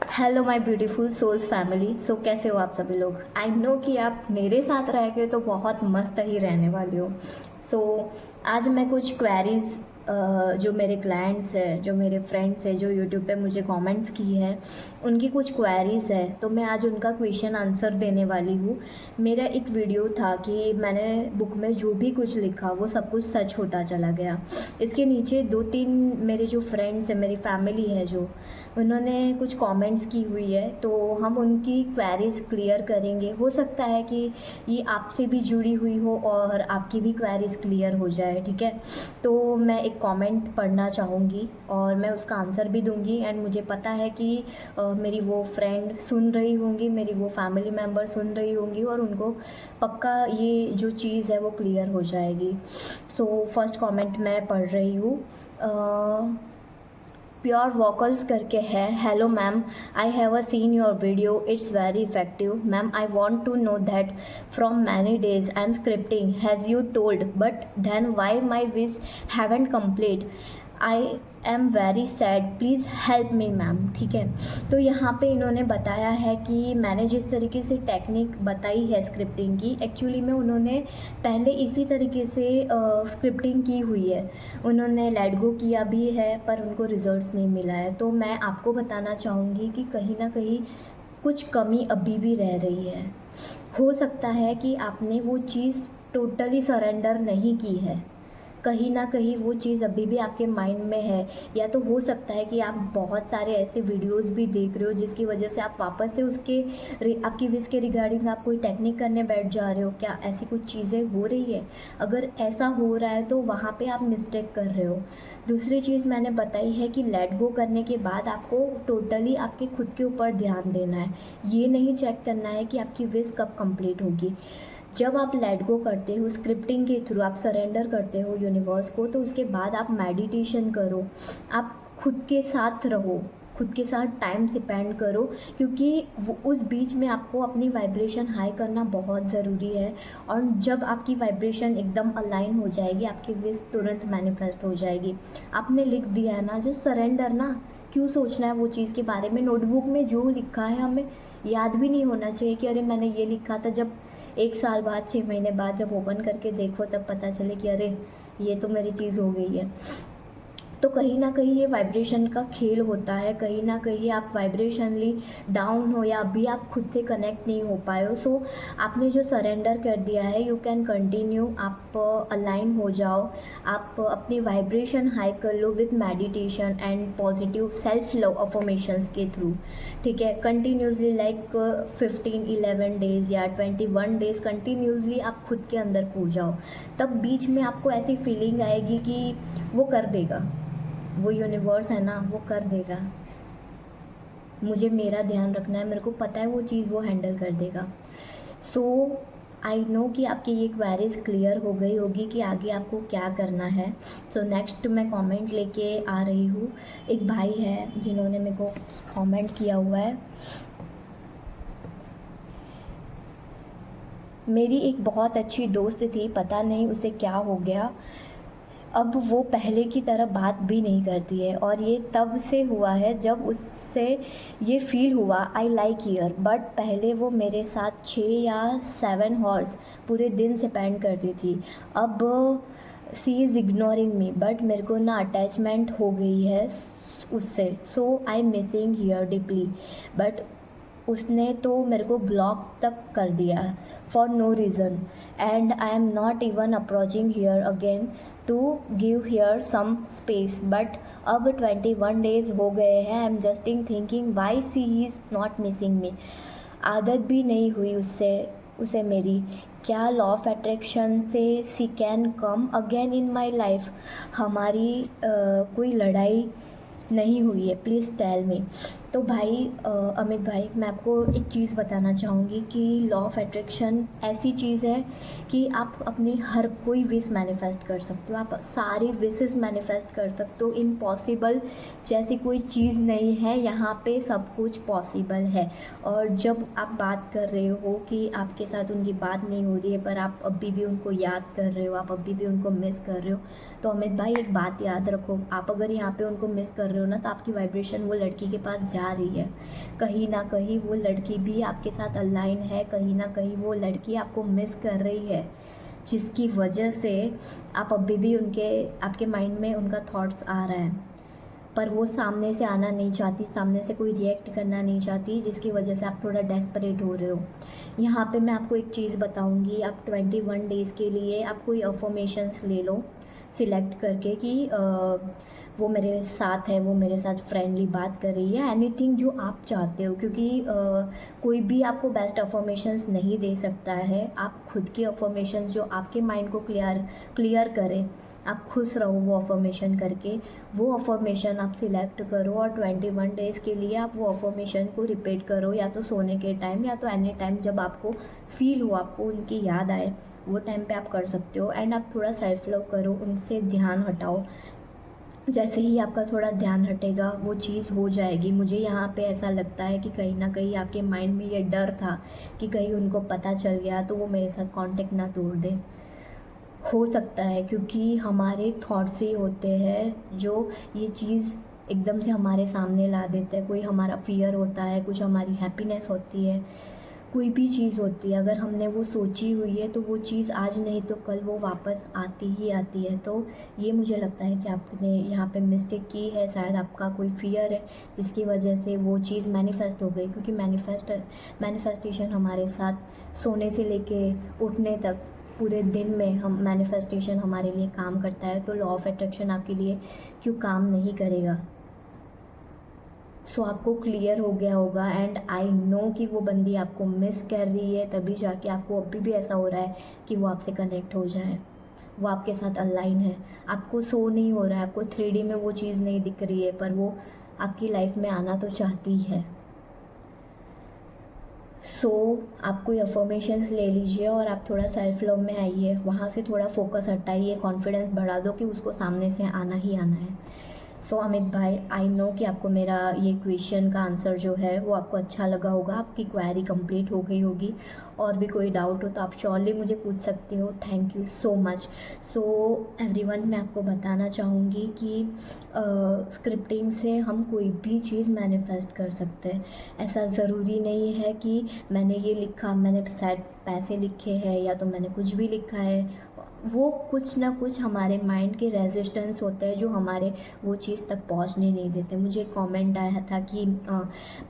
Hello my beautiful souls family. So कैसे हो आप सभी लोग। आई नो कि आप मेरे साथ रह के तो बहुत मस्त ही रहने वाली हो। सो आज मैं कुछ क्वेरीज जो मेरे क्लाइंट्स हैं, जो मेरे फ्रेंड्स हैं, जो यूट्यूब पे मुझे कमेंट्स की है, उनकी कुछ क्वेरीज है, तो मैं आज उनका क्वेश्चन आंसर देने वाली हूँ। मेरा एक वीडियो था कि मैंने बुक में जो भी कुछ लिखा वो सब कुछ सच होता चला गया। इसके नीचे दो तीन मेरे जो फ्रेंड्स हैं, मेरी फैमिली है, जो उन्होंने कुछ कमेंट्स की हुई है, तो हम उनकी क्वेरीज क्लियर करेंगे। हो सकता है कि ये आपसे भी जुड़ी हुई हो और आपकी भी क्वेरीज क्लियर हो जाए। ठीक है, तो मैं एक कमेंट पढ़ना चाहूँगी और मैं उसका आंसर भी दूँगी। एंड मुझे पता है कि मेरी वो फ्रेंड सुन रही होंगी, मेरी वो फैमिली मेम्बर सुन रही होंगी और उनको पक्का ये जो चीज़ है वो क्लियर हो जाएगी। सो फर्स्ट कमेंट मैं पढ़ रही हूँ। प्योर वोकल्स करके है। Hello ma'am, I have a seen your video, it's very effective ma'am. I want to know that from many days I am scripting has you told, but then why my wish haven't complete. I am very sad, please help me ma'am. ठीक है, तो यहाँ पे इन्होंने बताया है कि मैंने जिस तरीके से टेक्निक बताई है स्क्रिप्टिंग की, एक्चुअली में उन्होंने पहले इसी तरीके से स्क्रिप्टिंग की हुई है। उन्होंने लेट गो किया भी है पर उनको रिजल्ट्स नहीं मिला है। तो मैं आपको बताना चाहूँगी कि कहीं ना कहीं कुछ कमी अभी भी रह रही है। हो सकता है कि आपने वो चीज़ टोटली सरेंडर नहीं की है, कहीं ना कहीं वो चीज़ अभी भी आपके माइंड में है। या तो हो सकता है कि आप बहुत सारे ऐसे वीडियोस भी देख रहे हो जिसकी वजह से आप वापस से उसके आपकी विश के रिगार्डिंग आप कोई टेक्निक करने बैठ जा रहे हो। क्या ऐसी कुछ चीज़ें हो रही है? अगर ऐसा हो रहा है तो वहाँ पे आप मिस्टेक कर रहे हो। दूसरी चीज़ मैंने बताई है कि लेट गो करने के बाद आपको टोटली आपके खुद के ऊपर ध्यान देना है। ये नहीं चेक करना है कि आपकी विश कब कंप्लीट होगी। जब आप लेट गो करते हो स्क्रिप्टिंग के थ्रू, आप सरेंडर करते हो यूनिवर्स को, तो उसके बाद आप मेडिटेशन करो, आप खुद के साथ रहो, खुद के साथ टाइम स्पेंड करो, क्योंकि वो उस बीच में आपको अपनी वाइब्रेशन हाई करना बहुत ज़रूरी है। और जब आपकी वाइब्रेशन एकदम अलाइन हो जाएगी, आपकी विश तुरंत मैनिफेस्ट हो जाएगी। आपने लिख दिया है ना, जस्ट सरेंडर ना। क्यों सोचना है वो चीज़ के बारे में? नोटबुक में जो लिखा है हमें याद भी नहीं होना चाहिए कि अरे मैंने ये लिखा था। जब 1 साल बाद, 6 महीने बाद जब ओपन करके देखो तब पता चले कि अरे ये तो मेरी चीज़ हो गई है। तो कहीं ना कहीं ये वाइब्रेशन का खेल होता है। कहीं ना कहीं आप वाइब्रेशनली डाउन हो या अभी आप खुद से कनेक्ट नहीं हो पाए हो। सो आपने जो सरेंडर कर दिया है, यू कैन कंटिन्यू, आप अलाइन हो जाओ, आप अपनी वाइब्रेशन हाई कर लो with meditation and positive self love affirmations के थ्रू। ठीक है, कंटिन्यूसली लाइक 15-11 डेज़ या 21 डेज़ कंटिन्यूसली आप खुद के अंदर खो जाओ। तब बीच में आपको ऐसी फीलिंग आएगी कि वो कर देगा, वो यूनिवर्स है ना, वो कर देगा। मुझे मेरा ध्यान रखना है, मेरे को पता है वो चीज़ वो हैंडल कर देगा। सो आई नो कि आपकी ये क्वेरीज क्लियर हो गई होगी कि आगे आपको क्या करना है। सो नेक्स्ट मैं कमेंट लेके आ रही हूँ। एक भाई है जिन्होंने मेरे को कमेंट किया हुआ है। मेरी एक बहुत अच्छी दोस्त थी, पता नहीं उसे क्या हो गया, अब वो पहले की तरह बात भी नहीं करती है। और ये तब से हुआ है जब उससे ये फील हुआ आई लाइक हियर। बट पहले वो मेरे साथ 6 या 7 हॉर्स पूरे दिन स्पेंड करती थी। अब she is ignoring me, but मेरे को ना अटैचमेंट हो गई है उससे। So I missing her deeply, but उसने तो मेरे को ब्लॉक तक कर दिया for no reason. And I am not even approaching her again to give her some space. But अब 21 डेज़ हो गए हैं। I am just thinking why she is not missing me. आदत भी नहीं हुई उससे उसे मेरी। क्या लॉ ऑफ अट्रैक्शन से she can come again in my life? हमारी कोई लड़ाई नहीं हुई है, प्लीज़ टेल मी। तो भाई अमित भाई, मैं आपको एक चीज़ बताना चाहूँगी कि लॉ ऑफ अट्रैक्शन ऐसी चीज़ है कि आप अपनी हर कोई विश मैनिफेस्ट कर सकते हो, आप सारी विशेस मैनिफेस्ट कर सकते हो। इम्पॉसिबल जैसी कोई चीज़ नहीं है, यहाँ पे सब कुछ पॉसिबल है। और जब आप बात कर रहे हो कि आपके साथ उनकी बात नहीं हो रही है पर आप अभी भी उनको याद कर रहे हो, आप अभी भी उनको मिस कर रहे हो, तो अमित भाई एक बात याद रखो, आप अगर यहाँ पे उनको मिस कर रहे हो ना, तो आपकी वाइब्रेशन वो लड़की के पास जा रही है। कहीं ना कहीं वो लड़की भी आपके साथ अलाइन है, कहीं ना कहीं वो लड़की आपको मिस कर रही है, जिसकी वजह से आप अभी भी आपके माइंड में उनका थॉट्स आ रहा है, पर वो सामने से आना नहीं चाहती, सामने से कोई रिएक्ट करना नहीं चाहती, जिसकी वजह से आप थोड़ा डेस्परेट हो रहे हो। यहाँ पे मैं आपको एक चीज़ बताऊँगी, आप 21 डेज़ के लिए आप कोई अफर्मेशंस ले लो सिलेक्ट करके कि वो मेरे साथ है, वो मेरे साथ फ्रेंडली बात कर रही है, एनीथिंग जो आप चाहते हो, क्योंकि कोई भी आपको बेस्ट अफर्मेशंस नहीं दे सकता है। आप खुद की अफर्मेशंस जो आपके माइंड को क्लियर करें, आप खुश रहो वो अफर्मेशन करके, वो अफर्मेशन आप सिलेक्ट करो और 21 डेज़ के लिए आप वो अफर्मेशन को रिपीट करो, या तो सोने के टाइम या तो एनी टाइम जब आपको फील हो, आपको उनकी याद आए, वो टाइम पे आप कर सकते हो। एंड आप थोड़ा सेल्फ लव करो, उनसे ध्यान हटाओ। जैसे ही आपका थोड़ा ध्यान हटेगा वो चीज़ हो जाएगी। मुझे यहाँ पे ऐसा लगता है कि कहीं ना कहीं आपके माइंड में ये डर था कि कहीं उनको पता चल गया तो वो मेरे साथ कांटेक्ट ना तोड़ दे। हो सकता है, क्योंकि हमारे थॉट्स ही होते हैं जो ये चीज़ एकदम से हमारे सामने ला देते हैं। कोई हमारा फियर होता है, कुछ हमारी हैप्पीनेस होती है, कोई भी चीज़ होती है, अगर हमने वो सोची हुई है तो वो चीज़ आज नहीं तो कल वो वापस आती ही आती है। तो ये मुझे लगता है कि आपने यहाँ पे मिस्टेक की है, शायद आपका कोई फियर है जिसकी वजह से वो चीज़ मैनिफेस्ट हो गई, क्योंकि मैनिफेस्टेशन हमारे साथ सोने से लेके उठने तक पूरे दिन में हम मैनिफेस्टेशन हमारे लिए काम करता है। तो लॉ ऑफ अट्रैक्शन आपके लिए क्यों काम नहीं करेगा? सो आपको क्लियर हो गया होगा। एंड आई नो कि वो बंदी आपको मिस कर रही है, तभी जाके आपको अभी भी ऐसा हो रहा है कि वो आपसे कनेक्ट हो जाए, वो आपके साथ अलाइन है। आपको शो नहीं हो रहा है, आपको 3D में वो चीज़ नहीं दिख रही है, पर वो आपकी लाइफ में आना तो चाहती है। सो आप कोई अफर्मेशंस ले लीजिए और आप थोड़ा सेल्फ लव में आइए, वहाँ से थोड़ा फोकस हटाइए, कॉन्फिडेंस बढ़ा दो कि उसको सामने से आना ही आना है। सो अमित भाई, आई नो कि आपको मेरा ये क्वेश्चन का आंसर जो है वो आपको अच्छा लगा होगा, आपकी क्वेरी कंप्लीट हो गई होगी। और भी कोई डाउट हो तो आप श्योरली मुझे पूछ सकते हो। Thank you so much. So everyone, मैं आपको बताना चाहूँगी कि स्क्रिप्टिंग से हम कोई भी चीज़ मैनिफेस्ट कर सकते हैं। ऐसा ज़रूरी नहीं है कि मैंने ये लिखा, मैंने शायद पैसे लिखे हैं या तो मैंने कुछ भी लिखा है, वो कुछ ना कुछ हमारे माइंड के रेजिस्टेंस होते हैं जो हमारे वो चीज़ तक पहुंचने नहीं देते। मुझे कमेंट आया था कि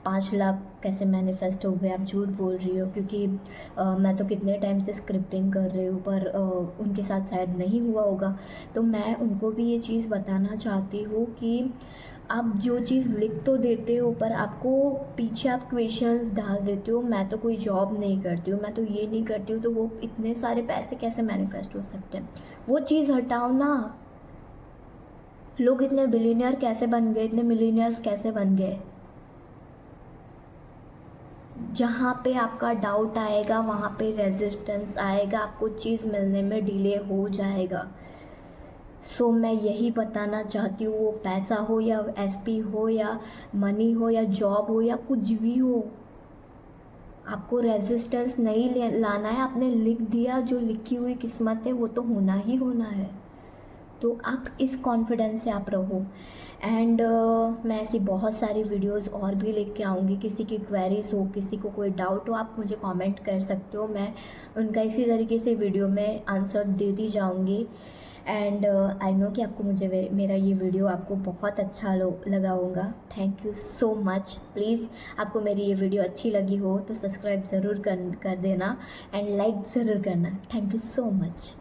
5 लाख कैसे मैनिफेस्ट हो गए, आप झूठ बोल रही हो, क्योंकि मैं तो कितने टाइम से स्क्रिप्टिंग कर रही हूँ, पर उनके साथ शायद नहीं हुआ होगा। तो मैं उनको भी ये चीज़ बताना चाहती हूँ कि आप जो चीज़ लिख तो देते हो, पर आपको पीछे आप क्वेश्चंस डाल देते हो। मैं तो कोई जॉब नहीं करती हूँ, मैं तो ये नहीं करती हूँ, तो वो इतने सारे पैसे कैसे मैनिफेस्ट हो सकते हैं? वो चीज़ हटाओ ना। लोग इतने बिलियनियर कैसे बन गए, इतने मिलियनियर्स कैसे बन गए? जहाँ पे आपका डाउट आएगा वहाँ पे रेजिस्टेंस आएगा, आपको चीज़ मिलने में डिले हो जाएगा। सो मैं यही बताना चाहती हूँ, वो पैसा हो या एसपी हो या मनी हो या जॉब हो या कुछ भी हो, आपको रेजिस्टेंस नहीं लाना है। आपने लिख दिया, जो लिखी हुई किस्मत है वो तो होना ही होना है। तो आप इस कॉन्फिडेंस से आप रहो। एंड मैं ऐसी बहुत सारी वीडियोस और भी लेके आऊँगी। किसी की क्वेरीज हो, किसी को कोई डाउट हो, आप मुझे कमेंट कर सकते हो, मैं उनका इसी तरीके से वीडियो में आंसर देती जाऊँगी। एंड आई नो कि आपको मेरा ये वीडियो आपको बहुत अच्छा लगा होगा। Thank you so much. Please आपको मेरी ये वीडियो अच्छी लगी हो तो सब्सक्राइब ज़रूर कर देना एंड लाइक ज़रूर करना। Thank you so much.